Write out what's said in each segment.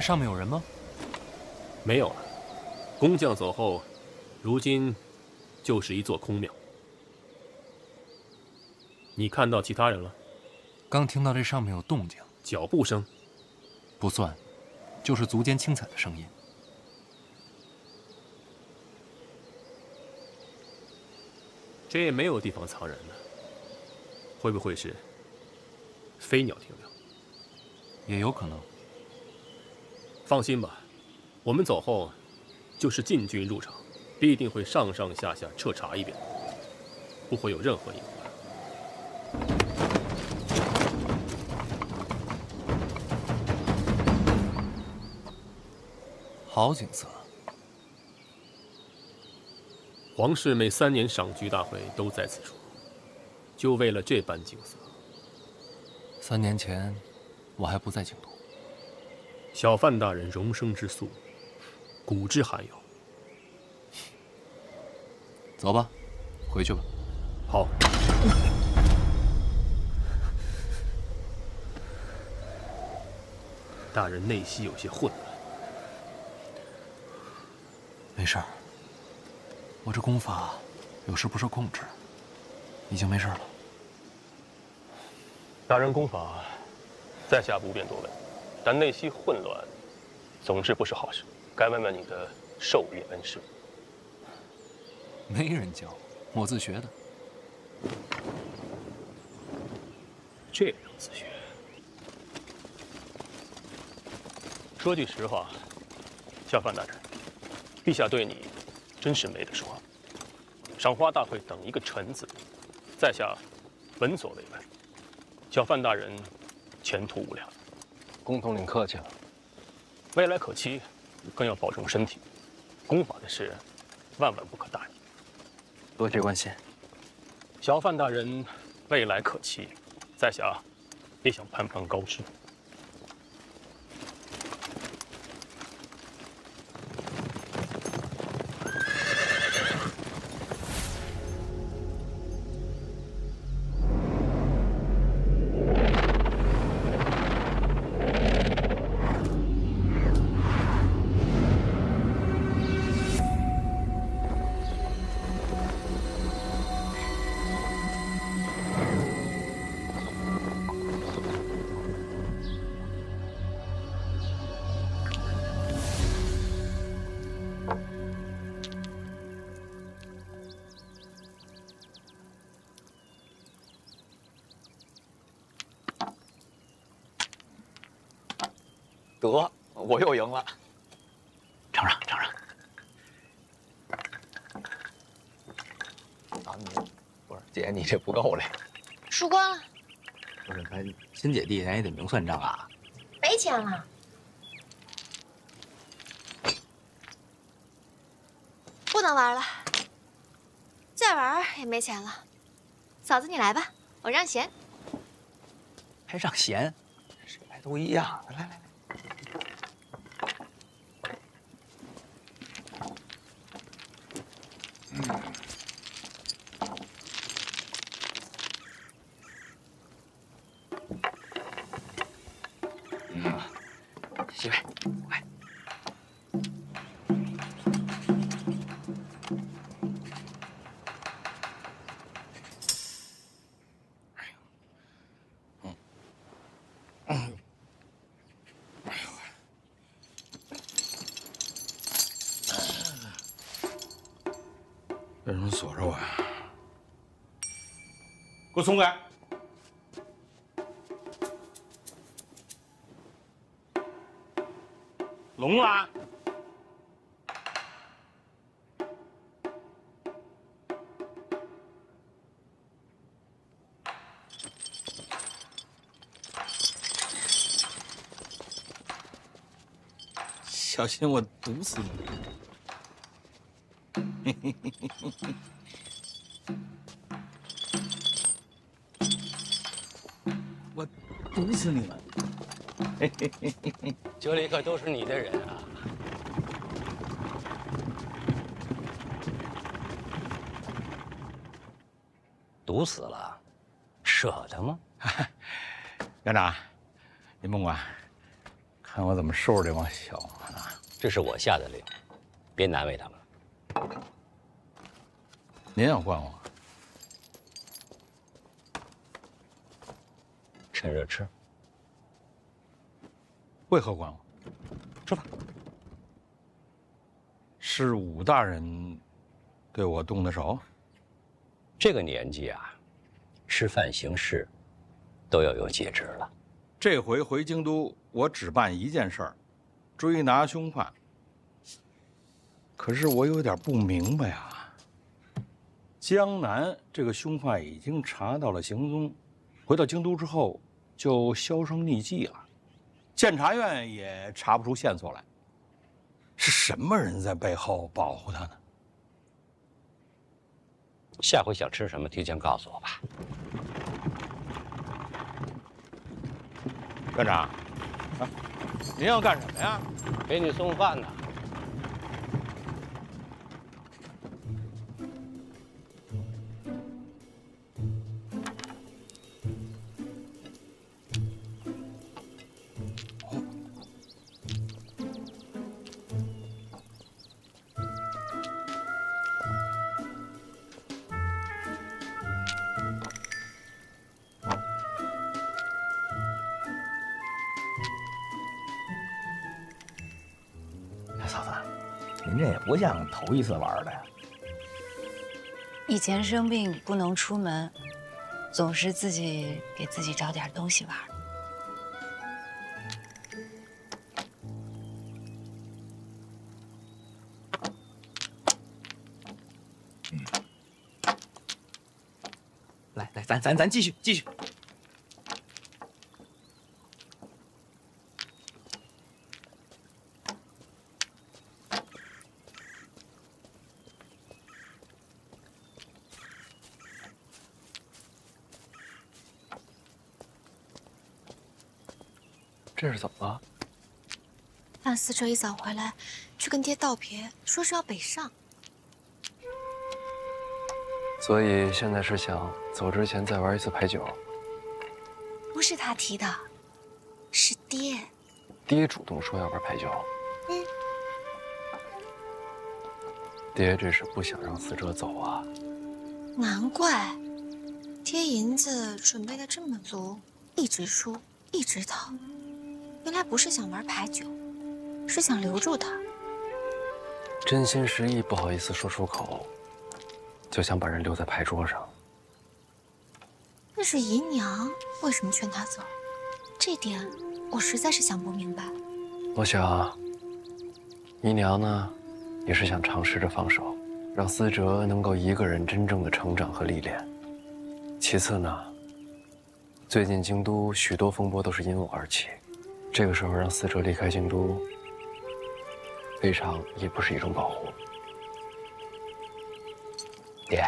这上面有人吗？没有了。工匠走后，如今就是一座空庙。你看到其他人了？刚听到这上面有动静，脚步声？不算，就是足尖轻踩的声音。这也没有地方藏人呢，会不会是飞鸟停留？也有可能。放心吧，我们走后就是禁军入场，必定会上上下下彻查一遍，不会有任何隐患。好景色。皇室每3年赏菊大会都在此处，就为了这般景色。3年前，我还不在京都。小范大人容生之素，古之罕有。走吧，回去吧。好。大人内息有些混乱。没事儿，我这功法有时不受控制，已经没事了。大人功法，在下不便多问，但内息混乱，总之不是好事。该问问你的授业恩师。没人教，我自学的。这样自学。说句实话，小范大人，陛下对你真是没得说。赏花大会等一个“臣”字，在下闻所未闻。小范大人前途无量。公统领客气了。未来可期，更要保重身体。功法的事，万万不可大意。多谢关心。小范大人未来可期，在下也想攀攀高枝。得，我又赢了。尝尝，尝尝。啊，你不是姐，你这不够嘞。输光了，不是，咱亲姐弟咱也得明算账啊。没钱了，不能玩了，再玩也没钱了。嫂子，你来吧，我让贤。还让贤，谁来都一样。来来来。媳妇，快！为什么锁着我呀？给我松开！聋了？小心我毒死你！我毒死你们！这里可都是你的人啊！毒死了，舍得吗？院长，您甭管，看我怎么收拾这帮小子呢？这是我下的令，别难为他们。您要惯我？趁热吃。为何管我？吃吧。是武大人对我动的手？这个年纪啊，吃饭行事都要有节制了。这回回京都，我只办一件事儿，追拿凶犯。可是我有点不明白啊。江南这个凶犯已经查到了行踪，回到京都之后就销声匿迹了，监察院也查不出线索来。是什么人在背后保护他呢？下回想吃什么，提前告诉我吧。院长，啊，您要干什么呀？给你送饭呢。嫂子，您这也不像头一次玩的呀。以前生病不能出门，总是自己给自己找点东西玩。来，咱继续。这是怎么了？让思哲一早回来，去跟爹道别，说是要北上。所以现在是想走之前再玩一次牌九。不是他提的，是爹。爹主动说要玩牌九。嗯。爹这是不想让思哲走啊。难怪，爹银子准备的这么足，一直输，一直逃。原来不是想玩牌九，是想留住他。真心实意不好意思说出口，就想把人留在牌桌上。那是姨娘为什么劝他走？这点我实在是想不明白。我想，姨娘呢，也是想尝试着放手，让思哲能够一个人真正的成长和历练。其次呢，最近京都许多风波都是因我而起，这个时候让思哲离开京都，未尝也不是一种保护。爹，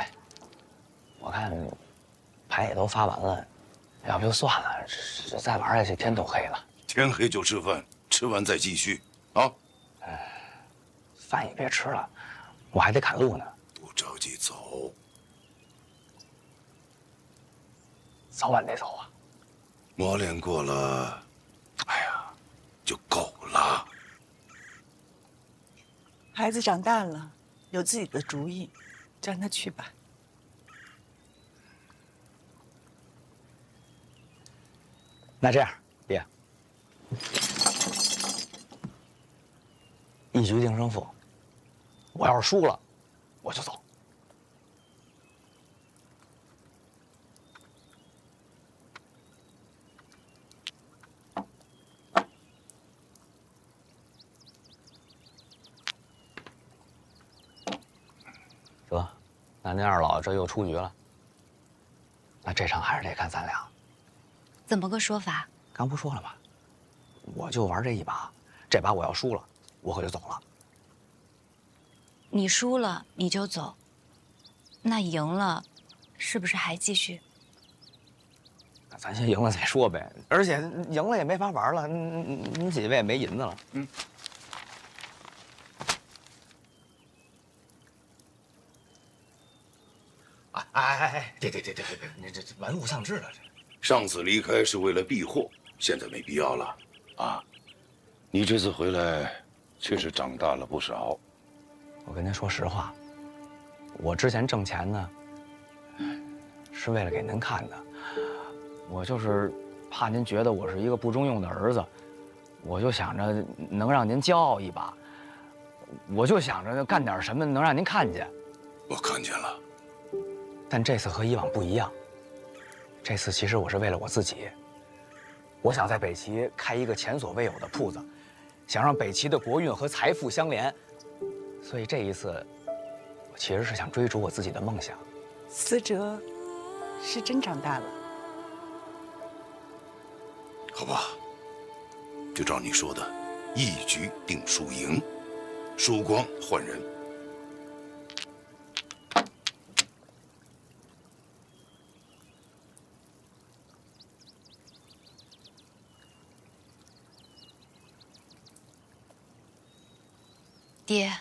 我看牌也都发完了，要不就算了，这再玩下去天都黑了。天黑就吃饭，吃完再继续啊。饭也别吃了，我还得赶路呢。不着急走，早晚得走啊。磨练过了，哎呀，就够了。孩子长大了，有自己的主意，就让他去吧。那这样，爹，一局定胜负。我要是输了，我就走。得，那您二老这又出局了。那这场还是得看咱俩。怎么个说法？刚不说了吗？我就玩这一把，这把我要输了，我可就走了。你输了你就走，那赢了，是不是还继续？那咱先赢了再说呗。而且赢了也没法玩了，你几位也没银子了。哎，对，你这玩物丧志了这。上次离开是为了避祸，现在没必要了，啊。你这次回来确实长大了不少。我跟您说实话，我之前挣钱呢，是为了给您看的。我就是怕您觉得我是一个不中用的儿子，我就想着能让您骄傲一把，我就想着干点什么能让您看见。我看见了。但这次和以往不一样，这次其实我是为了我自己。我想在北齐开一个前所未有的铺子，想让北齐的国运和财富相连。所以这一次，我其实是想追逐我自己的梦想。思哲是真长大了。好吧，就照你说的，一局定输赢，输光换人。爹，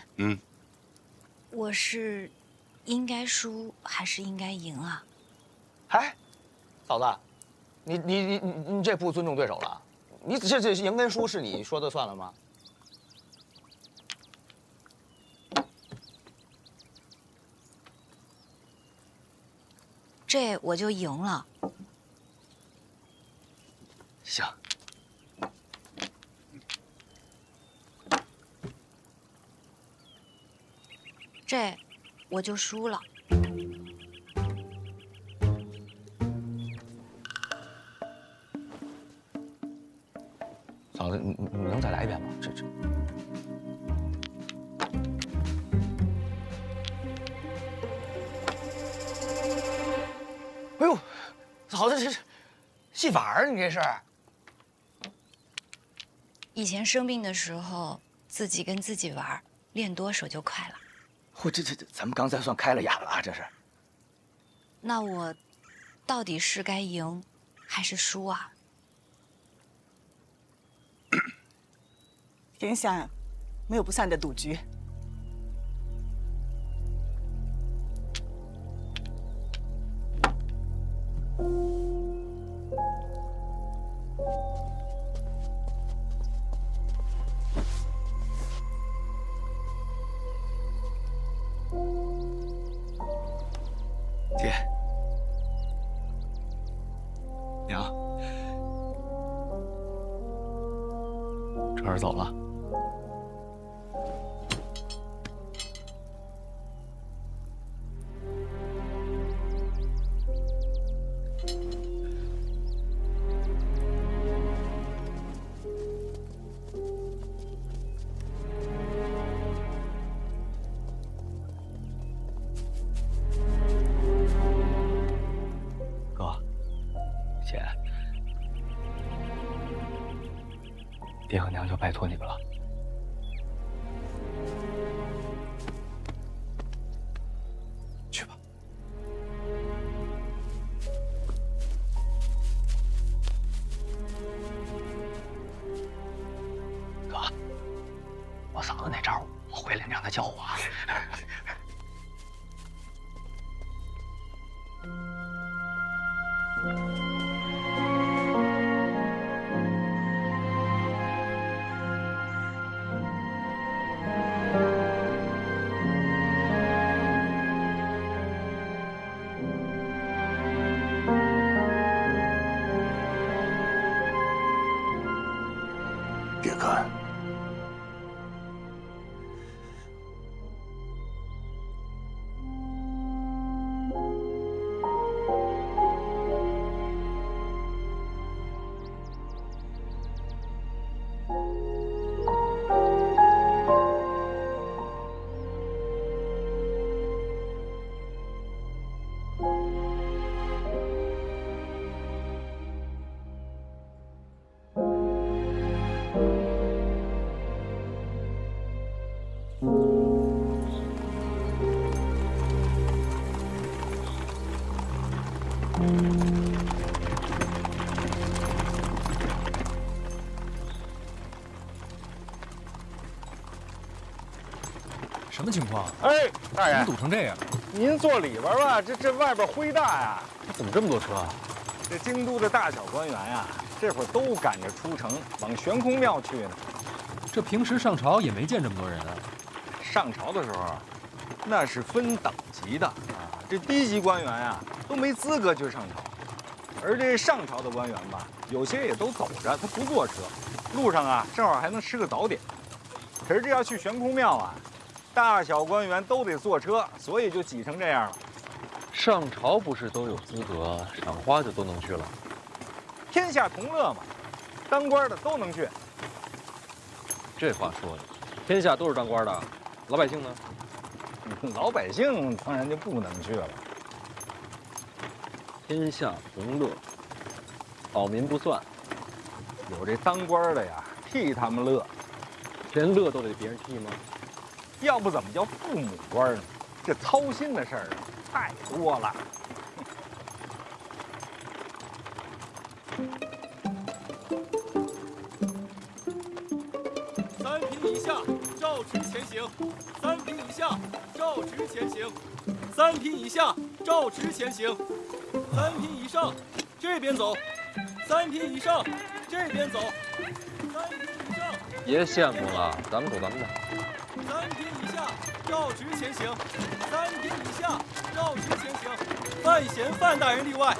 我是应该输还是应该赢啊？哎，嫂子，你这不尊重对手了？你这赢跟输是你说的算了吗？这我就赢了。行。这我就输了。嫂子，你能再来一遍吗？这。哎呦，嫂子，这是戏法啊！你这是？以前生病的时候，自己跟自己玩，练多手就快了。嚯，这，咱们刚才算开了眼了啊！这是。那我到底是该赢还是输啊？天下没有不散的赌局。爹，娘，这儿走了。爹和娘就拜托你们了。去吧。哥，我嫂子那招，我回来你让她教我啊。别看，什么情况？哎，大爷，怎么堵成这样？您坐里边吧，这外边灰大呀。怎么这么多车啊？这京都的大小官员呀，这会儿都赶着出城往悬空庙去呢。这平时上朝也没见这么多人啊。上朝的时候，那是分等级的啊。这低级官员啊，都没资格去上朝。而这上朝的官员吧，有些也都走着，他不坐车，路上啊，正好还能吃个早点。可是这要去悬空庙啊，大小官员都得坐车，所以就挤成这样了。上朝不是都有资格，赏花就都能去了？天下同乐嘛，当官的都能去。这话说的，天下都是当官的，老百姓呢？老百姓当然就不能去了。天下同乐，草民不算。有这当官的呀，替他们乐，连乐都得别人替吗？要不怎么叫父母官呢？这操心的事儿太多了。3品以下照直前行，3品以下照直前行，3品以下照直前行，3品以上这边走，3品以上这边走，3品以上。别羡慕了，咱们走咱们的。3品以下照直前行，3品以下照直前行，范闲范大人例外，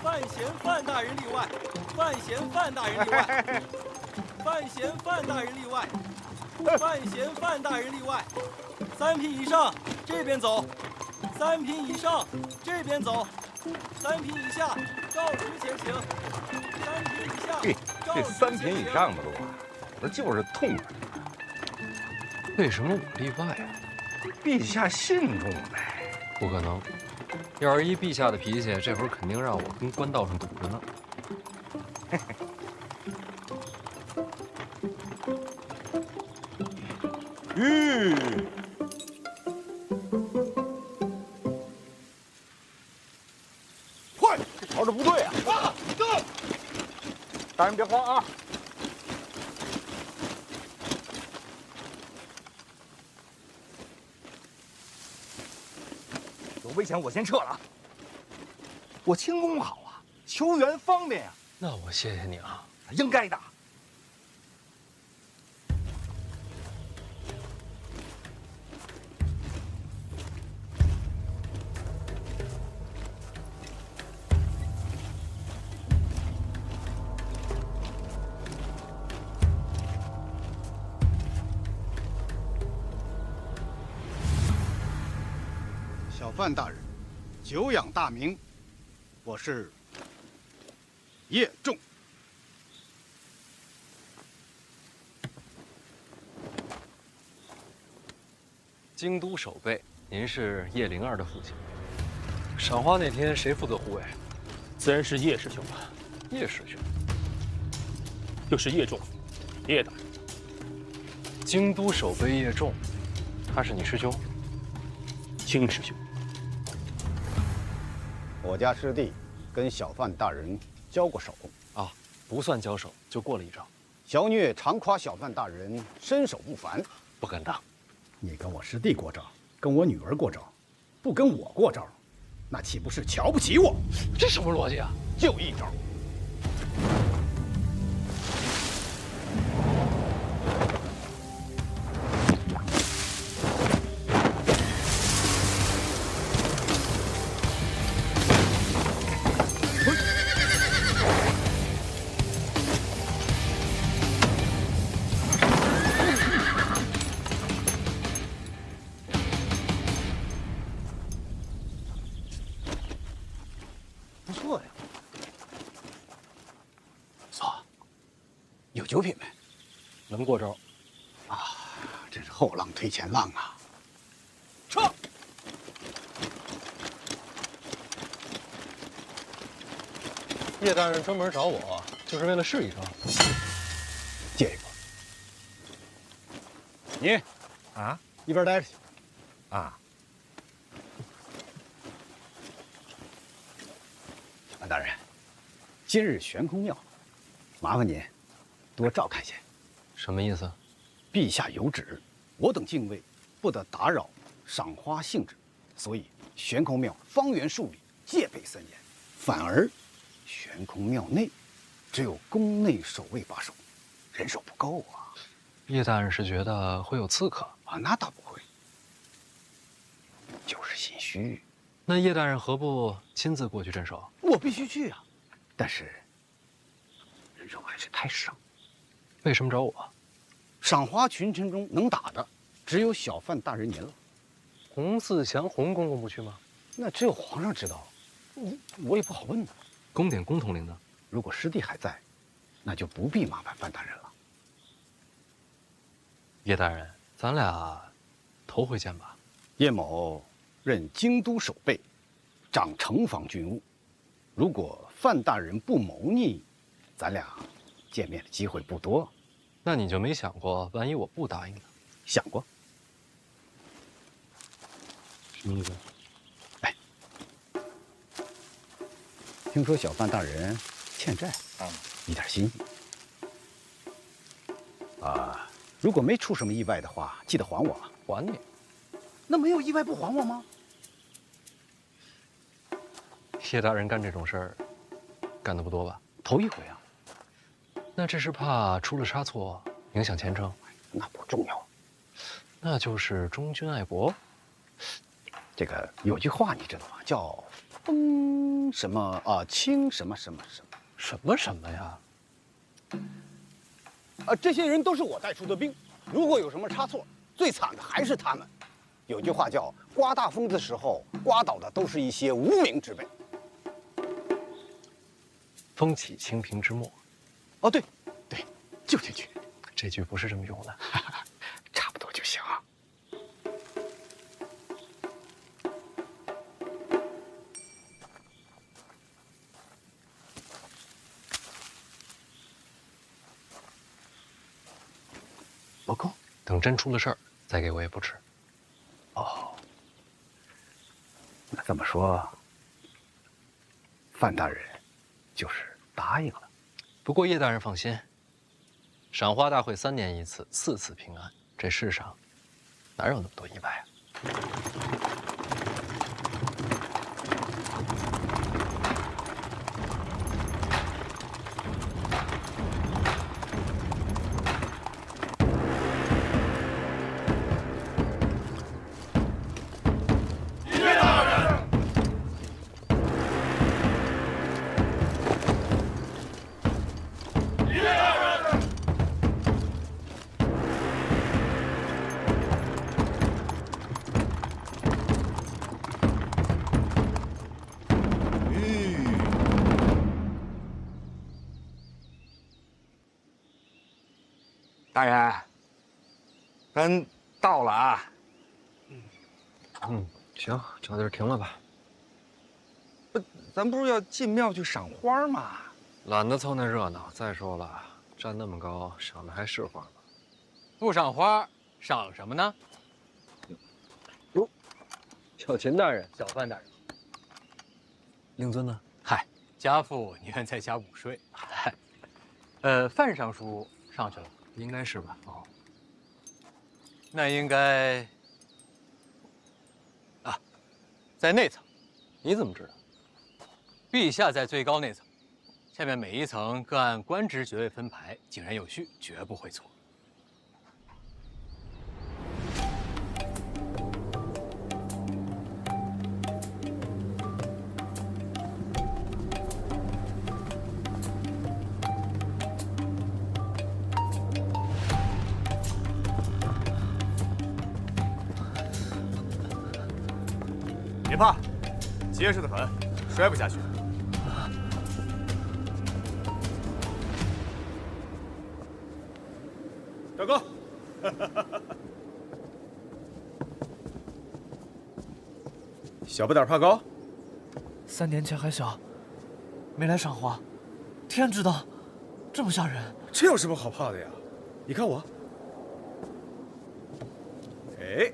范闲范大人例外，范闲范大人例外，范闲范大人例外，范闲范大人例外。3品以上这边走，3品以上这边走，3品以下照直前行，3品以下。这3品以上的路啊，走的就是痛快。为什么我例外啊？陛下信中呗。不可能，要是依陛下的脾气，这会儿肯定让我跟官道上堵着呢。快，这朝着不对啊！大人别慌啊！有危险，我先撤了啊！我轻功好啊，求援方便呀。那我谢谢你啊。应该的。小范大人，久仰大名，我是叶仲。京都守备，您是叶灵儿的父亲。赏花那天谁负责护卫？自然是叶师兄吧。叶师兄，就是叶仲，叶大人。京都守备叶仲，他是你师兄？卿师兄。我家师弟跟小范大人交过手啊，不算交手，就过了一招。小虐常夸小范大人身手不凡，不敢当。你跟我师弟过招，跟我女儿过招，不跟我过招，那岂不是瞧不起我？这什么逻辑啊？就一招。不错呀，错，有9品没？能过招。啊，真是后浪推前浪啊！撤。叶大人专门找我，就是为了试一招。借一个。你，啊，一边待着去。啊。范大人，今日悬空庙，麻烦您多照看些。什么意思？陛下有旨，我等禁卫不得打扰赏花兴致，所以悬空庙方圆数里戒备森严，反而悬空庙内只有宫内守卫把守，人手不够啊。叶大人是觉得会有刺客啊？那倒不会，就是心虚。那叶大人何不亲自过去镇守？我必须去啊，但是人手还是太少。为什么找我？赏花群臣中能打的，只有小范大人您了。洪四祥洪公公不去吗？那只有皇上知道，我也不好问呢。宫典宫统领呢？如果师弟还在，那就不必麻烦范大人了。叶大人，咱俩头回见吧。叶某任京都守备，掌城防军务。如果范大人不谋逆，咱俩见面的机会不多。那你就没想过，万一我不答应呢？想过。什么意思？哎，听说小范大人欠债，一点心意。如果没出什么意外的话，记得还我。还你？那没有意外不还我吗？叶大人干这种事儿，干得不多吧？头一回啊。那这是怕出了差错，影响前程？那不重要。那就是忠君爱国。这个有句话你知道吗？叫“风什么啊，清什么什么什么什么什么呀？”这些人都是我带出的兵，如果有什么差错，最惨的还是他们。有句话叫“刮大风的时候，刮倒的都是一些无名之辈”。风起清平之末。哦，对，对，就这句。这句不是这么用的，差不多就行。不够，等真出了事儿，再给我也不迟。哦，那这么说，范大人就是答应了。不过叶大人放心，赏花大会3年一次，4次平安，这世上哪有那么多意外啊？大人，咱到了啊。行，找地儿停了吧。不，咱不是要进庙去赏花吗？懒得凑那热闹。再说了，站那么高，赏的还是花吗？不赏花，赏什么呢？哟，小秦大人，小范大人，令尊呢？嗨，家父宁愿在家午睡。嗨，范尚书上去了。应该是吧？哦，那应该啊，在内层。你怎么知道？陛下在最高那层，下面每一层各按官职爵位分排，井然有序，绝不会错。别怕，结实的很，摔不下去。大哥，小不点怕高？3年前还小，没来赏花，天知道，这么吓人。这有什么好怕的呀？你看我，哎，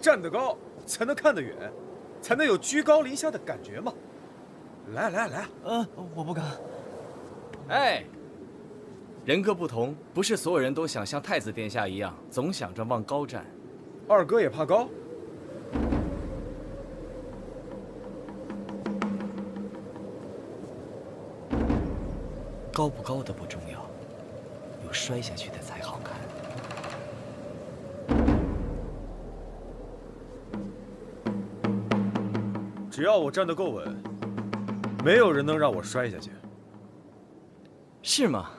站得高才能看得远，才能有居高临下的感觉嘛。来来来，我不敢。哎，人各不同，不是所有人都想像太子殿下一样，总想着往高站。二哥也怕高？高不高的不重要，有有摔下去的才好看。只要我站得够稳，没有人能让我摔下去。是吗？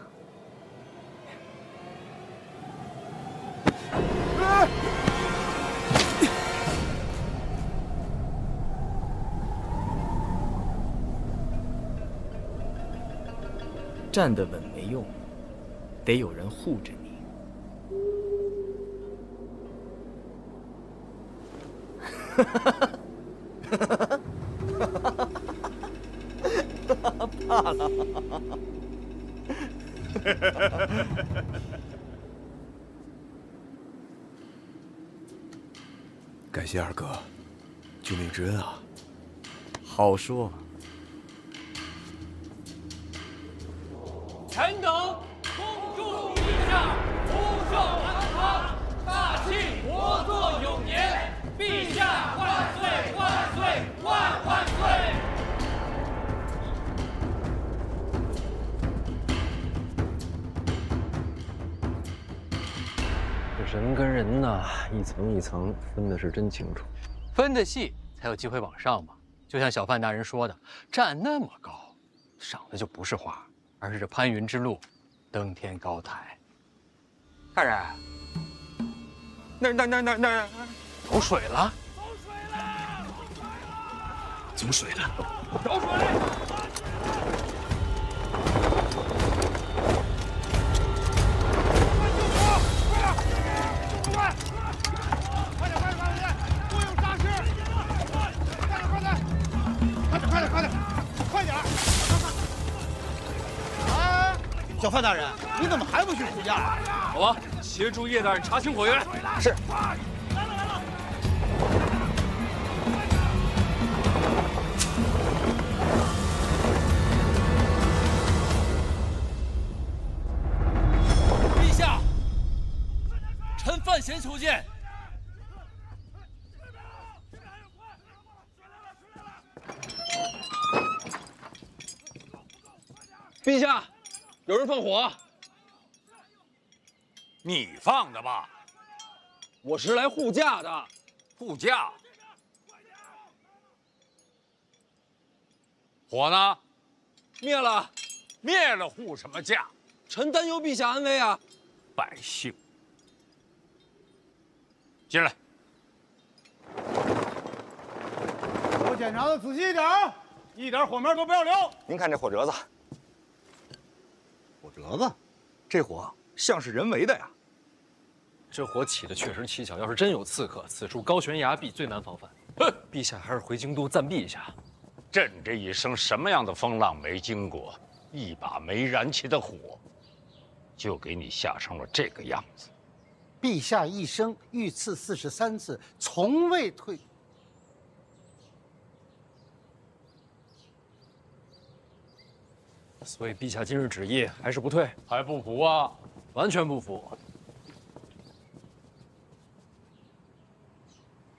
站得稳没用，得有人护着你。怕了。感谢二哥，救命之恩啊！好说。臣等恭祝陛下福寿安康，大庆国祚永年，陛下万岁万岁万万岁！这人跟人呐，一层一层分的是真清楚，分的细才有机会往上嘛。就像小范大人说的，站那么高，赏的就不是花，而是这攀云之路，登天高台。大人，那儿，走水了，走水了，走水！小范大人，你怎么还不去副驾？好吧，协助叶大人查清火源。是。陛下，臣范闲求见。陛下，有人放火。你放的吧？我是来护驾的。护驾？火呢？灭了。灭了护什么驾？臣担忧陛下安危啊！百姓，进来。我检查的仔细一点，一点火苗都不要留。您看这火折子。火折子，这火像是人为的呀。这火起的确实蹊跷，要是真有刺客，此处高悬崖壁，最难防范。哼，陛下还是回京都暂避一下。朕这一生什么样的风浪没经过，一把没燃起的火，就给你吓成了这个样子。陛下一生遇刺43次，从未退。所以陛下今日旨意还是不退，还不服啊？完全不服。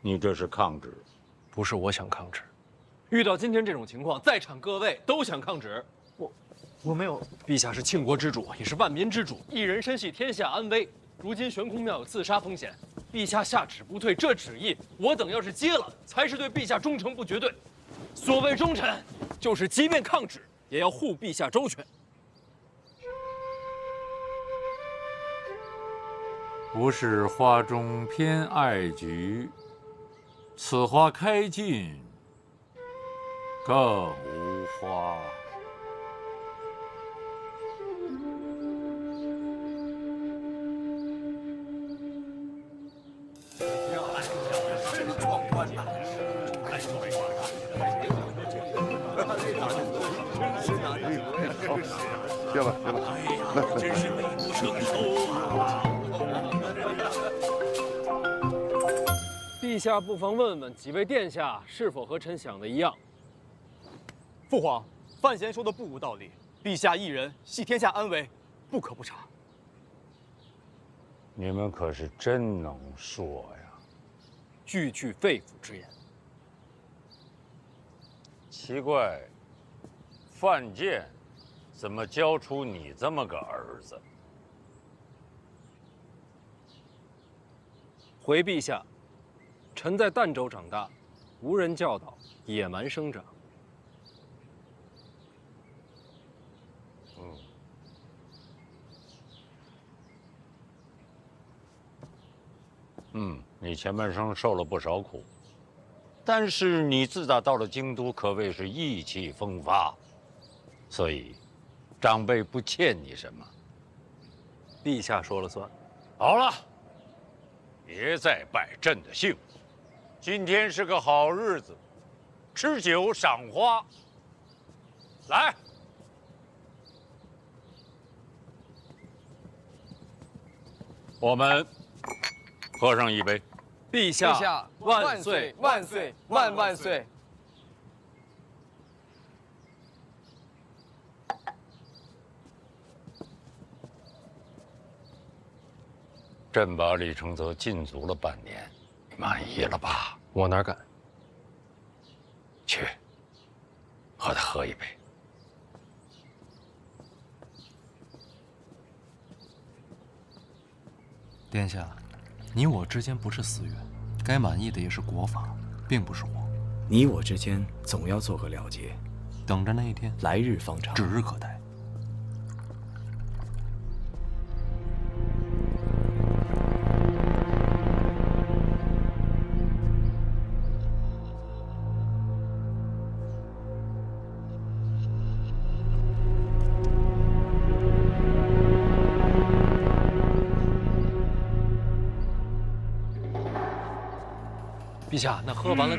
你这是抗旨？不是我想抗旨，遇到今天这种情况，在场各位都想抗旨。我没有。陛下是庆国之主，也是万民之主，一人身系天下安危。如今悬空庙有自杀风险，陛下下旨不退，这旨意我等要是接了，才是对陛下忠诚不绝对。所谓忠臣，就是即便抗旨，也要护陛下周全。不是花中偏爱菊，此花开尽更无花。行了，来，真是美不胜收啊！陛下不妨问问几位殿下是否和臣想的一样？父皇，范闲说的不无道理。陛下一人系天下安危，不可不察。你们可是真能说呀！句句肺腑之言。奇怪，范建怎么教出你这么个儿子？回陛下，臣在儋州长大，无人教导，野蛮生长。你前半生受了不少苦，但是你自打到了京都，可谓是意气风发，所以长辈不欠你什么。陛下说了算。好了，别再摆朕的兴。今天是个好日子，吃酒赏花。来，我们喝上一杯。陛下万岁万岁万万岁！朕把李承泽禁足了半年，你满意了吧？我哪敢？去，和他喝一杯。殿下，你我之间不是私怨，该满意的也是国法，并不是我。你我之间总要做个了结，等着那一天，来日方长，指日可待。陛下，那喝完了。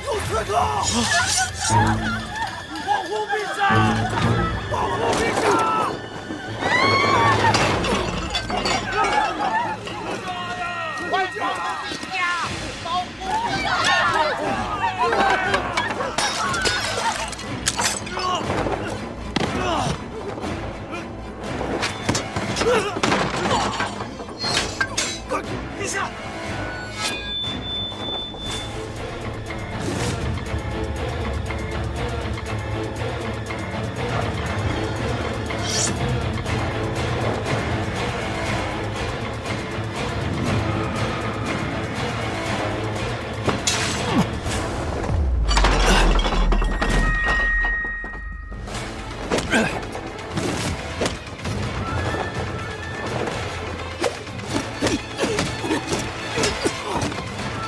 有刺客！保护陛下！保护陛下！快救陛下！保护陛陛下！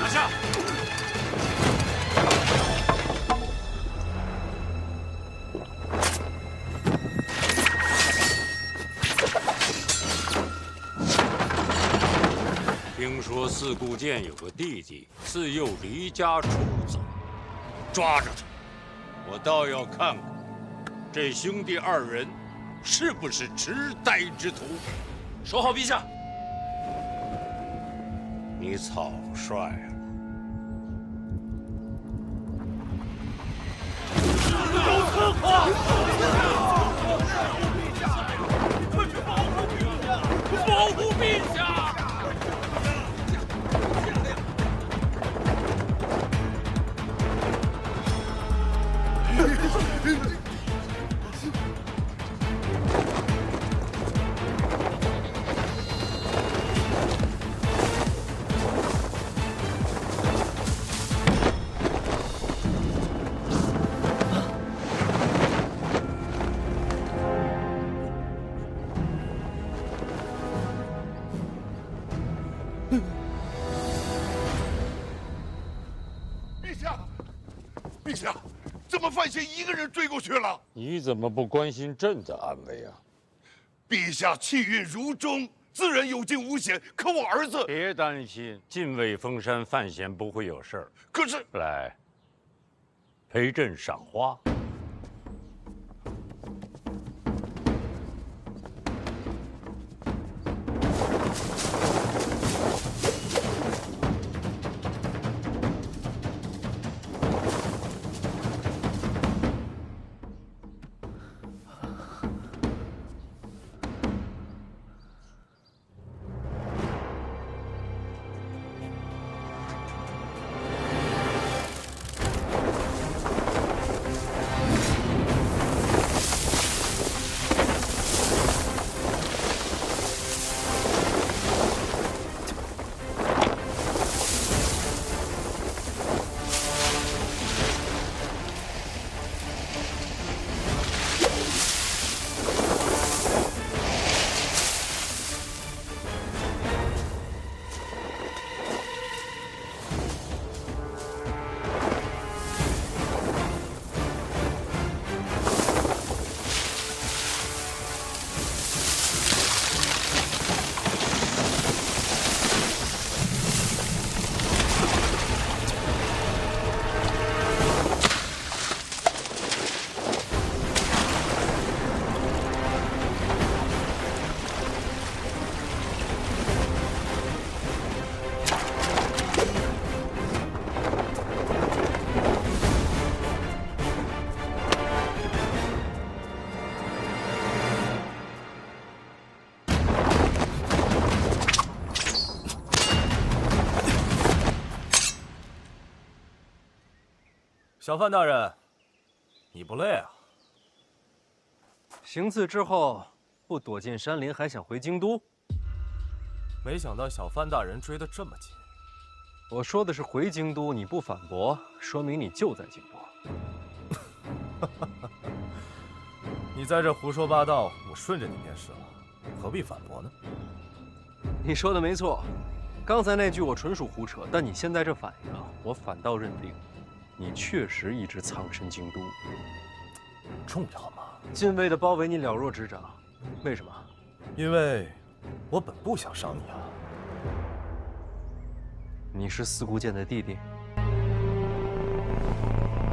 拿下！听说四顾剑有个弟弟自幼离家出走，抓着他，我倒要看看这兄弟二人是不是痴呆之徒。守好陛下！你草率啊！有刺客！快去保护陛下！保护陛下！陛下，陛下，怎么范闲一个人追过去了？你怎么不关心朕的安危啊？陛下气运如钟，自然有惊无险。可我儿子……别担心，进位封山，范闲不会有事儿。可是，来，陪朕赏花。小范大人，你不累啊？行刺之后，不躲进山林，还想回京都？没想到小范大人追得这么紧。我说的是回京都，你不反驳，说明你就在京都。你在这胡说八道，我顺着你便是了，何必反驳呢？你说的没错，刚才那句我纯属胡扯，但你现在这反应啊，我反倒认定，你确实一直藏身京都。重要吗？禁卫的包围你了若指掌，为什么？因为我本不想伤你啊。你是四姑剑的弟弟。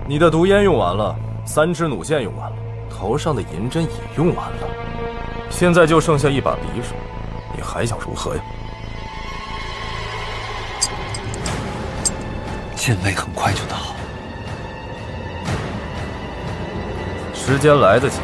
你的毒烟用完了，3支弩箭用完了，头上的银针也用完了，现在就剩下一把匕首，你还想如何呀？禁卫很快就到，时间来得及。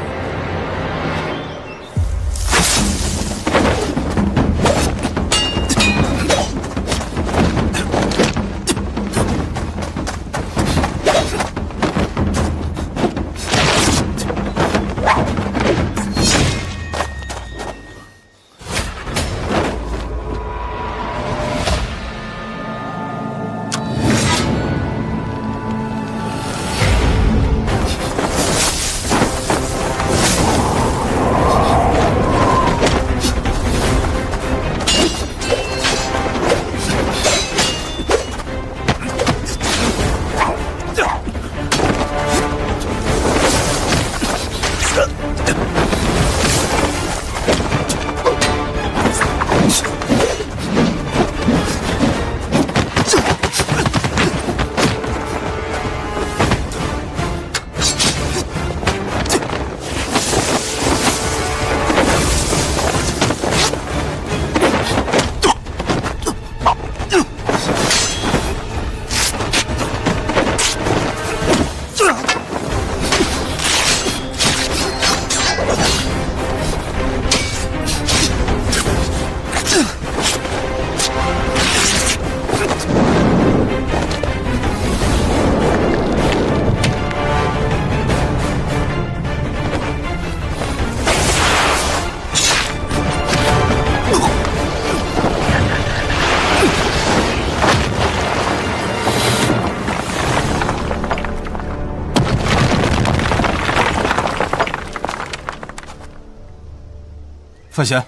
范闲，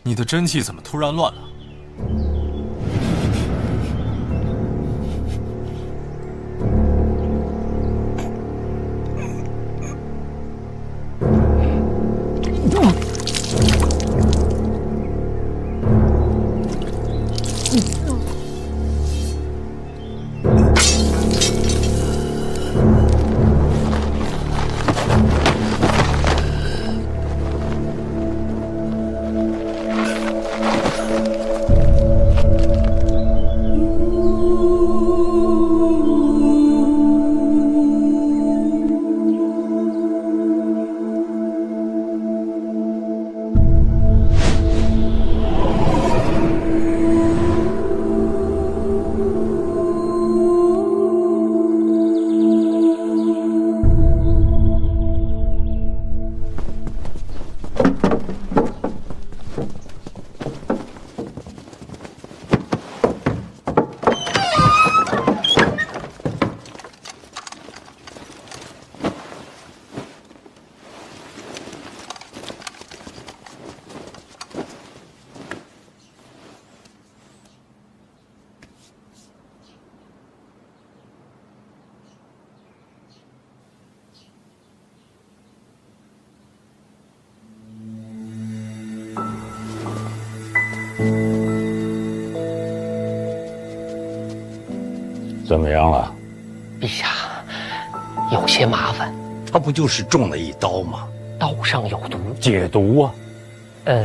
你的真气怎么突然乱了？怎么样了？陛下，有些麻烦。他不就是中了一刀吗？刀上有毒，解毒啊？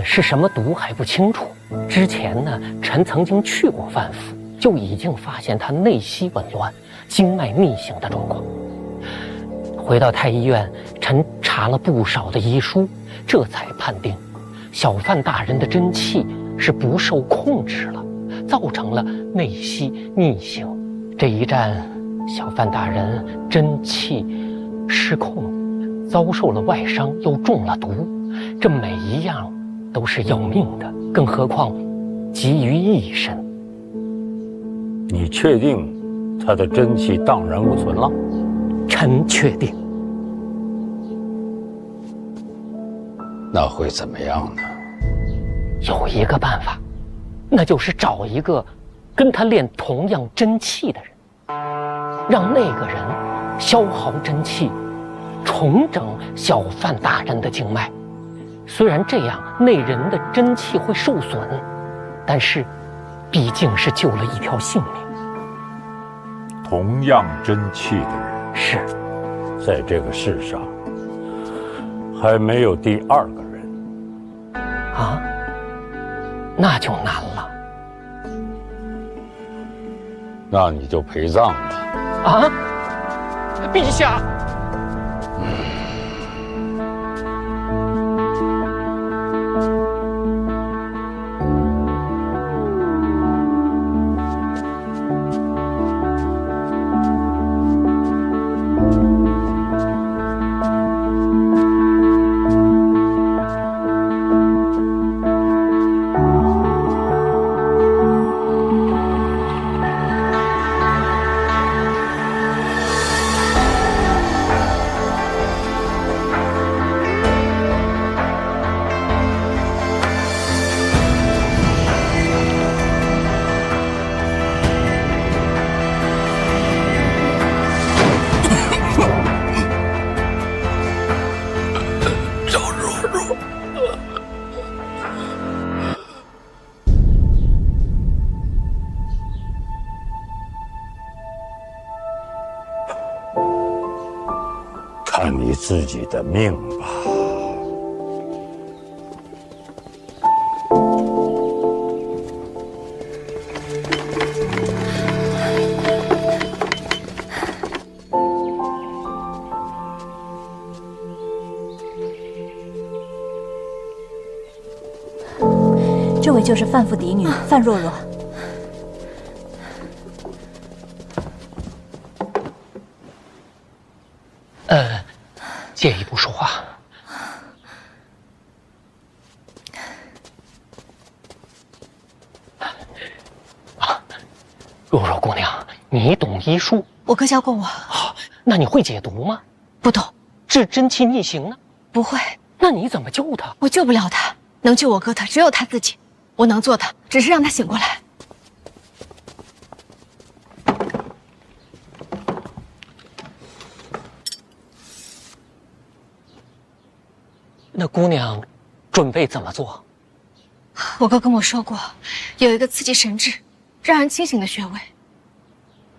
是什么毒还不清楚。之前呢，臣曾经去过范府，就已经发现他内息紊乱、经脉逆行的状况。回到太医院，臣查了不少的医书，这才判定，小范大人的真气是不受控制了，造成了内息逆行。这一战小范大人真气失控，遭受了外伤，又中了毒，这每一样都是要命的，更何况急于一身。你确定他的真气荡然无存了？臣确定。那会怎么样呢？有一个办法，那就是找一个跟他练同样真气的人，让那个人消耗真气，重整小范大人的经脉。虽然这样那人的真气会受损，但是毕竟是救了一条性命。同样真气的人是，在这个世上还没有第二个人啊，那就难了。那你就陪葬吧。啊，陛下。看你自己的命吧。这位就是范府嫡女范若若。借一步说话。若若姑娘，你懂医术？我哥教过我。那你会解毒吗？不懂。治真气逆行呢？不会。那你怎么救他？我救不了他，能救我哥的只有他自己。我能做的只是让他醒过来。那姑娘准备怎么做？我哥跟我说过，有一个刺激神志、让人清醒的穴位。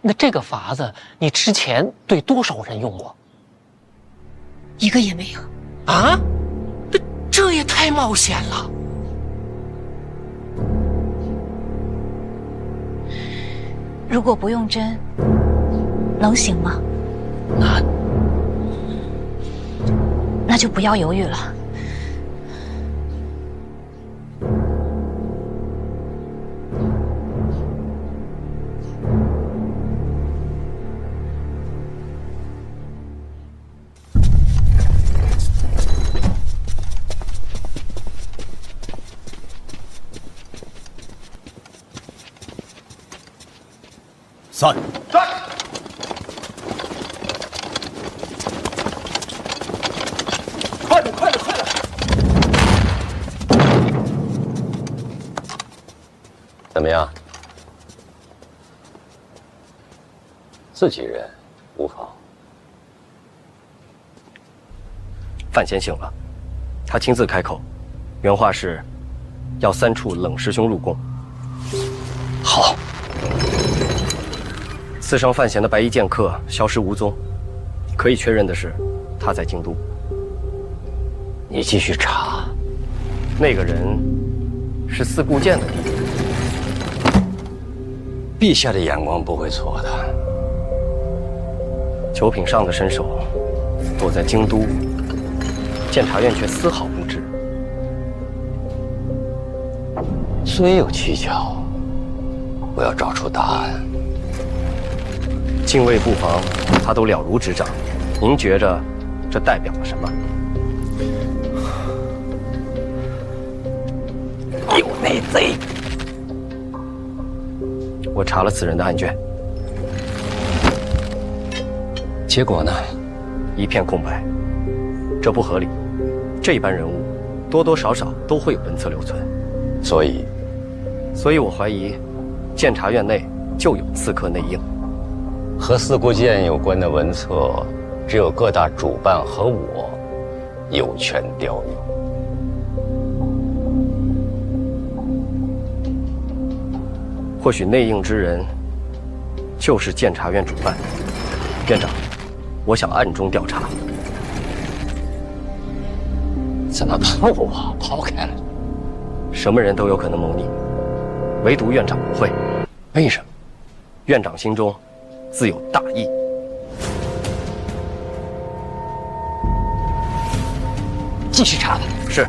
那这个法子你之前对多少人用过？一个也没有。啊？这也太冒险了。如果不用针，能醒吗？那就不要犹豫了。散！快点，快点，快点！怎么样？自己人无妨。范闲醒了，他亲自开口，原话是：要3处冷师兄入宫。好。刺伤范闲的白衣剑客消失无踪，可以确认的是，他在京都。你继续查。那个人是四顾剑的弟弟。陛下的眼光不会错的。九品上的身手，躲在京都，监察院却丝毫不知。虽有蹊跷，我要找出答案。禁卫布防他都了如指掌，您觉着这代表了什么？有内贼！我查了此人的案卷，结果呢，一片空白。这不合理，这般人物多多少少都会有文册留存，所以我怀疑，监察院内就有刺客内应。和四顾剑有关的文册，只有各大主办和我有权调用。或许内应之人就是监察院主办。院长，我想暗中调查。怎么把我抛开了？什么人都有可能谋逆，唯独院长不会。为什么？院长心中自有大义。继续查吧。是。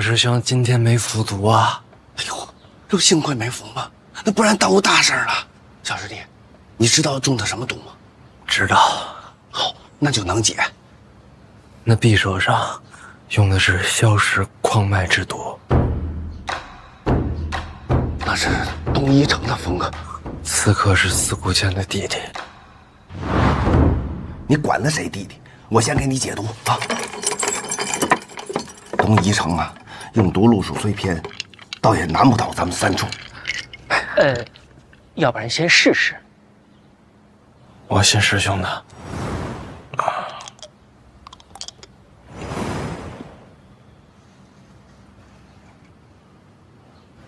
师兄今天没服毒啊！哎呦，这幸亏没服嘛，那不然耽误大事了。小师弟，你知道中的什么毒吗？知道。好，那就能解。那匕首上用的是硝石矿脉之毒，那是东一城的风格。刺客是四顾剑的弟弟。你管他谁弟弟？我先给你解毒啊。东一城啊，用毒路数碎片，倒也难不倒咱们三处。要不然先试试。我信师兄的。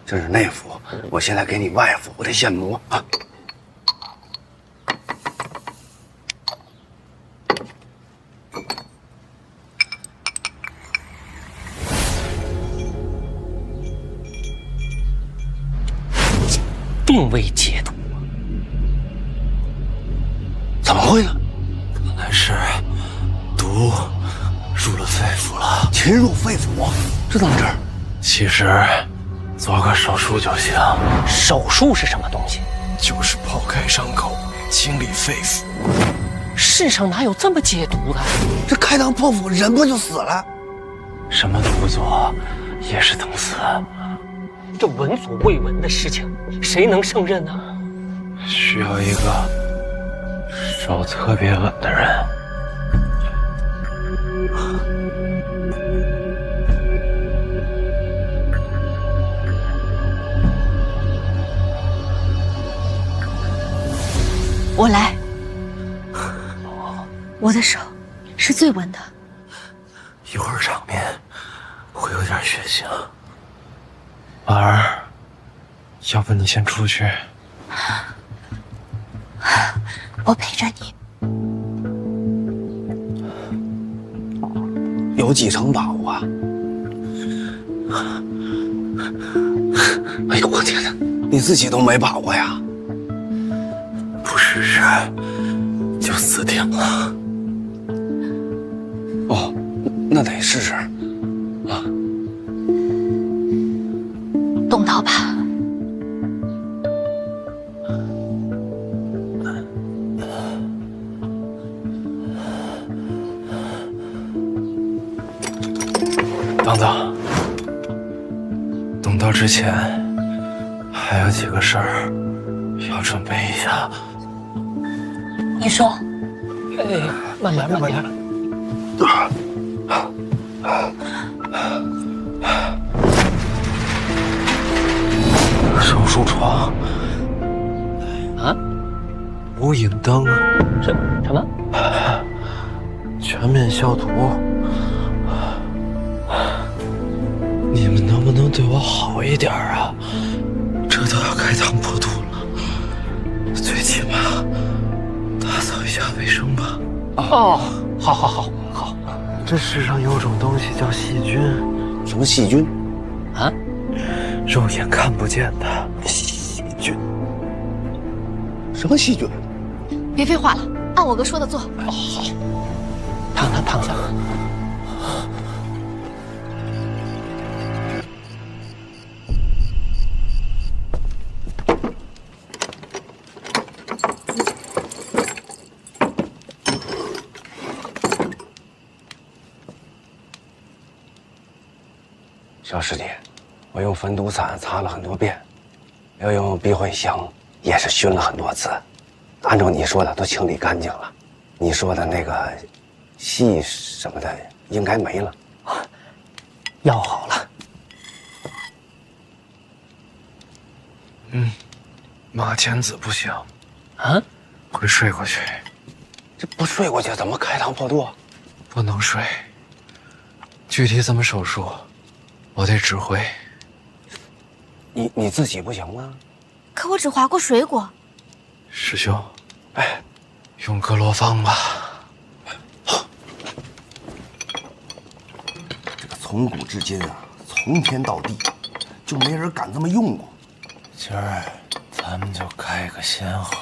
这是内服，我现在给你外服，我得现磨啊。并未解毒，怎么会呢？看来是毒入了肺腑了。侵入肺腑，这怎么治？其实做个手术就行。手术是什么东西？就是剖开伤口，清理肺腑。世上哪有这么解毒的？这开膛破腹，人不就死了？什么都不做，也是等死。这闻所未闻的事情，谁能胜任呢？需要一个手特别稳的人。我来。我的手是最稳的。一会儿场面会有点血腥。婉儿，要不你先出去，我陪着你。有几成把握啊？哎呦我天哪，你自己都没把握呀？不试试就死定了。哦，那得试试。动刀吧。等等，动刀之前还有几个事儿要准备一下。你说。慢点，慢点。手术床啊，无影灯，什么？全面消毒。你们能不能对我好一点啊？这都要开膛破肚了，最起码打扫一下卫生吧。哦，好。这世上有种东西叫细菌。什么细菌？啊？肉眼看不见的细菌。什么细菌？别废话了，按我哥说的做。好。躺下。小师弟，我用焚毒散擦了很多遍，要用避秽香也是熏了很多次，按照你说的都清理干净了。你说的那个细什么的应该没了，药好了。马千子不行啊，会睡过去。这不睡过去怎么开膛破肚？不能睡。具体怎么手术？我得指挥。你自己不行吗？可我只划过水果。师兄，用格罗方吧。这个从古至今啊，从天到地，就没人敢这么用过。今儿咱们就开个先河。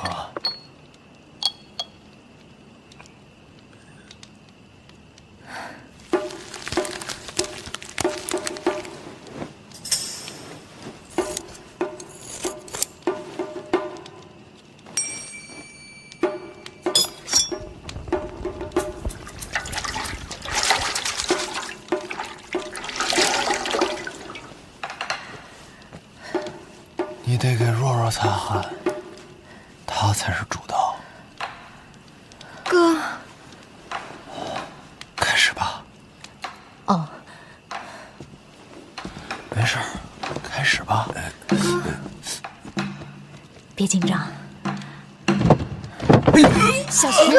你得给若若擦汗，她才是主刀。哥，开始吧。哦，没事儿，开始吧。别紧张。小心哥，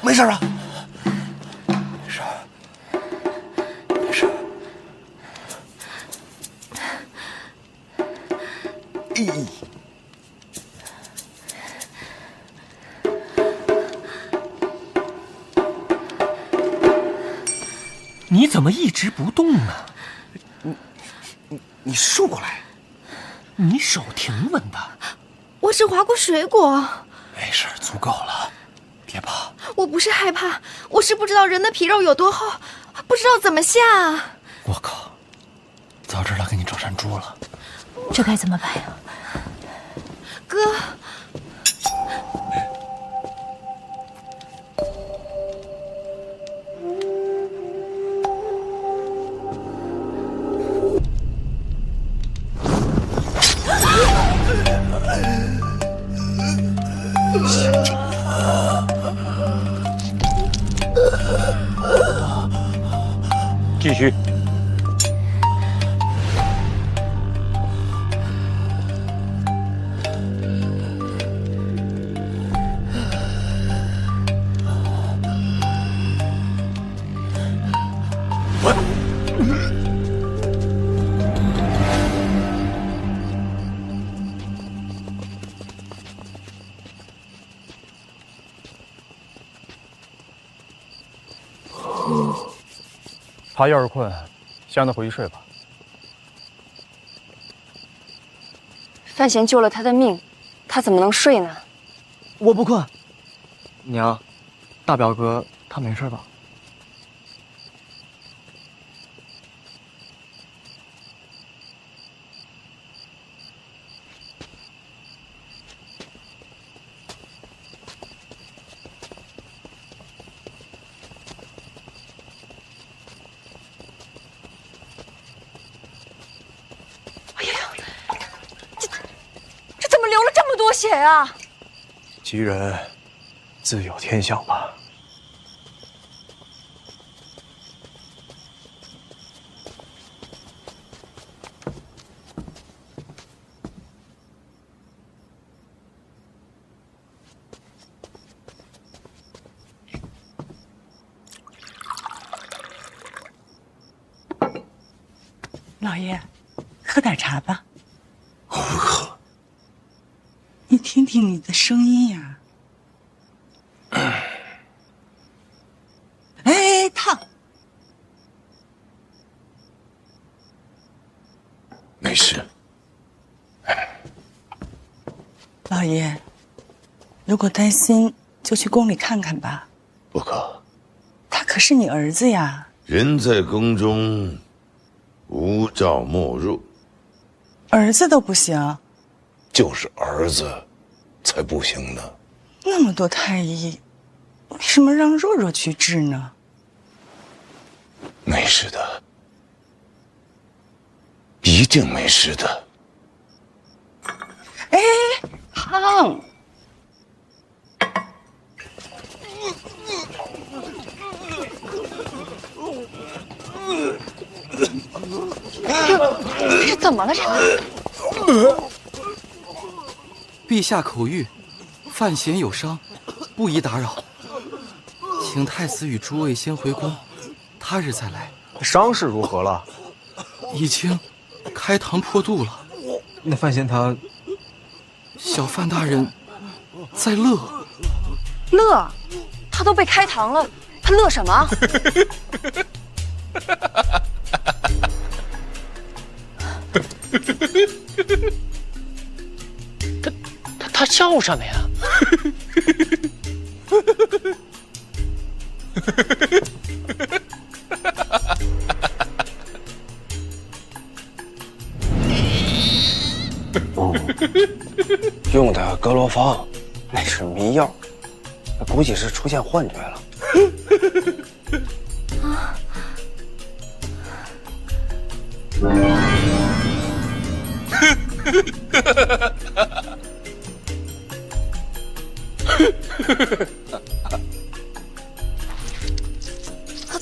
没事吧？你怎么一直不动呢？你竖过来。你手挺稳的。我只划过水果。没事，足够了，别怕。我不是害怕，我是不知道人的皮肉有多厚，不知道怎么下。我靠，早知道给你找山猪了。这该怎么办呀？哥。继续。他要是困，先让他回去睡吧。范闲救了他的命，他怎么能睡呢？我不困。娘，大表哥他没事吧？血啊！吉人自有天相吧。老爷，喝点茶吧。我不喝。你听听你的声音呀。哎，烫！没事。老爷，如果担心，就去宫里看看吧。不可，他可是你儿子呀。人在宫中，无照莫入。儿子都不行，就是儿子，才不行呢。那么多太医，为什么让若若去治呢？没事的，一定没事的。哎，烫！这怎么了？这个陛下口谕，范闲有伤，不宜打扰，请太子与诸位先回宫，他日再来。伤势如何了？已经开膛破肚了。那范闲他……小范大人在乐。乐？他都被开膛了，他乐什么？他笑什么呀？用的格罗方，那是迷药，估计是出现幻觉了。啊！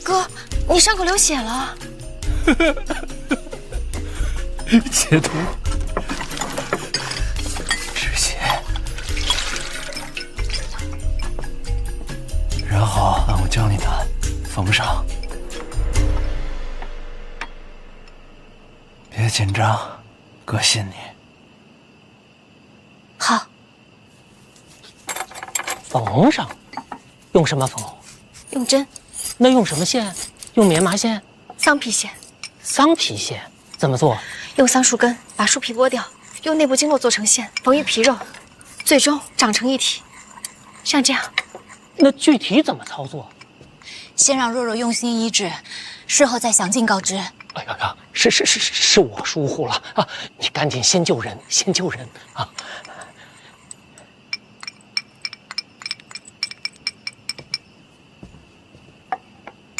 哥，你伤口流血了。解毒，止血，然后按我教你的缝上。别紧张，哥信你。好。缝上，用什么缝？用针。那用什么线？用棉麻线？桑皮线。桑皮线怎么做？用桑树根把树皮剥掉，用内部经络做成线，缝于皮肉，最终长成一体，像这样。那具体怎么操作？先让若若用心医治，事后再详尽告知。哎呀，是我疏忽了啊！你赶紧先救人，先救人啊！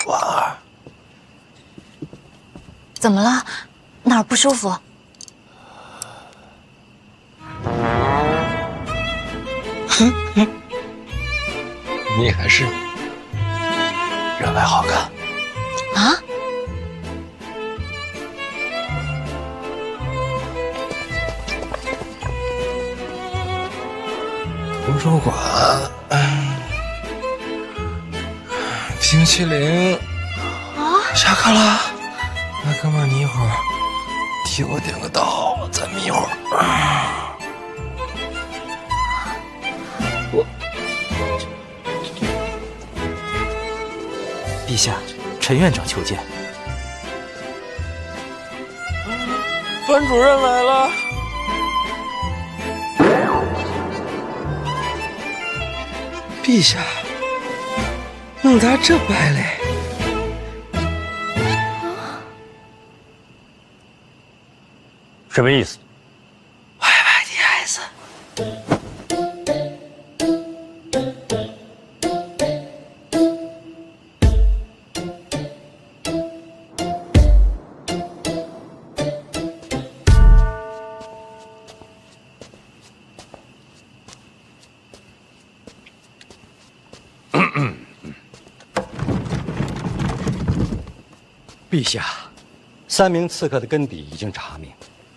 婉儿，怎么了？哪儿不舒服？你还是原来好看啊！图书馆，冰淇淋啊！下课了，那哥们儿，你一会儿替我点个到，再眯会儿。陛下，陈院长求见。班主任来了。陛下，弄他这败类。什么意思YYDS。陛下，3名刺客的根底已经查明。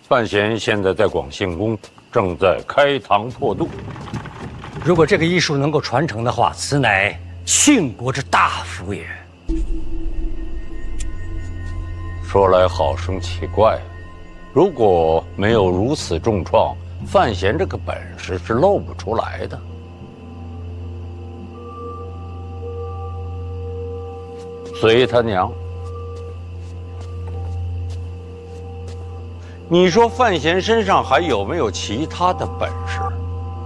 范闲现在在广信宫，正在开膛破肚。如果这个医术能够传承的话，此乃殉国之大福也。说来好生奇怪，如果没有如此重创，范闲这个本事是露不出来的。随他娘。你说范闲身上还有没有其他的本事？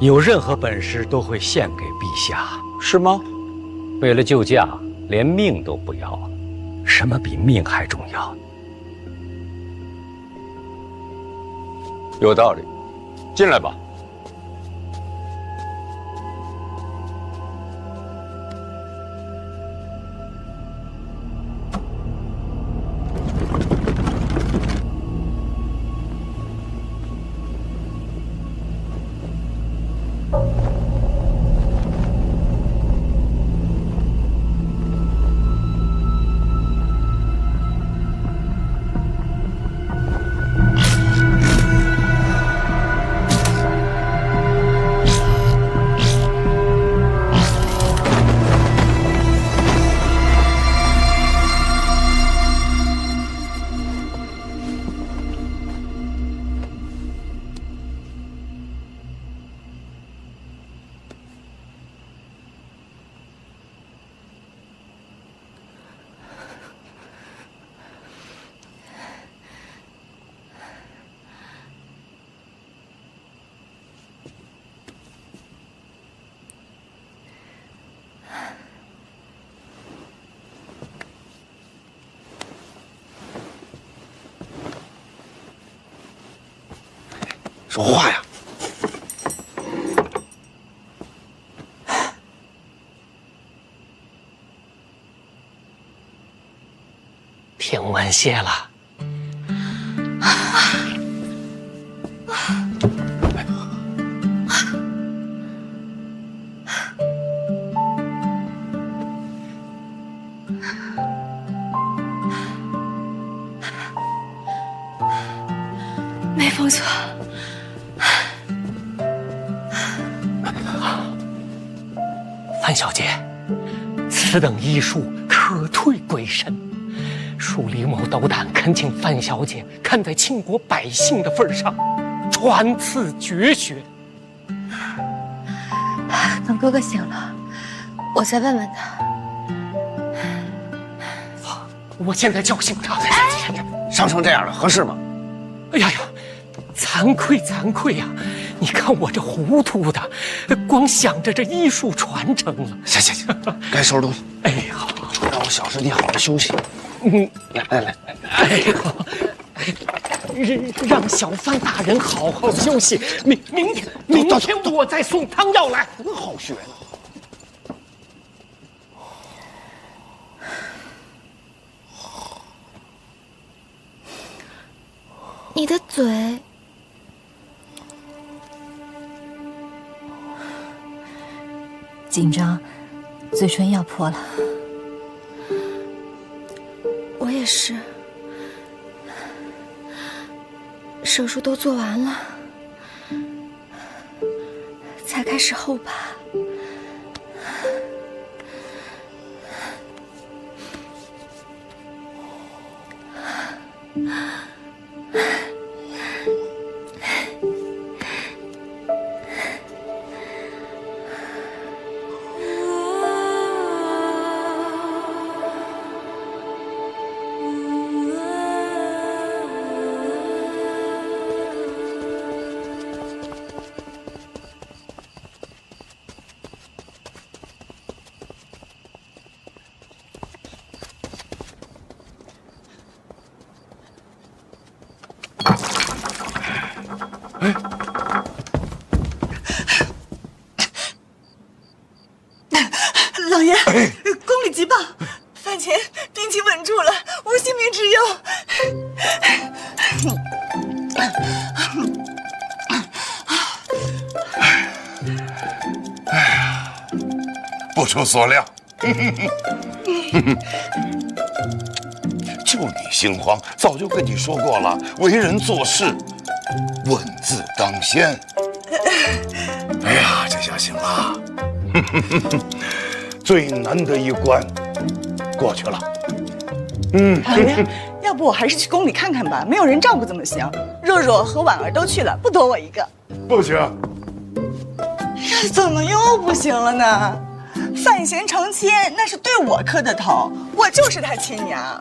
有任何本事都会献给陛下，是吗？为了救驾，连命都不要了，什么比命还重要？有道理，进来吧。说话呀！听闻谢了。没放错。范小姐，此等医术可退鬼神。属李某斗胆恳请范小姐看在倾国百姓的份上，传赐绝学。等哥哥醒了，我再问问他。我现在叫醒他。伤成这样了，合适吗？哎呀呀，惭愧呀！你看我这糊涂的，光想着这医术传承了。行，该收拾东西。哎呀，让我小师弟好好休息。来。哎呀，让小范大人好好休息。明天我再送汤药来。真好学呢。你的嘴紧张，嘴唇要破了。我也是，手术都做完了，才开始后怕。老爷，宫里急报，范前病情稳住了，无性命之忧。不出所料，就你心慌，早就跟你说过了，为人做事，稳字当先。哎呀，这下行了，最难的一关过去了。老爷要要不我还是去宫里看看吧，没有人照顾怎么行？若若和婉儿都去了，不多我一个。不行。怎么又不行了呢？范闲成亲，那是对我磕的头，我就是他亲娘。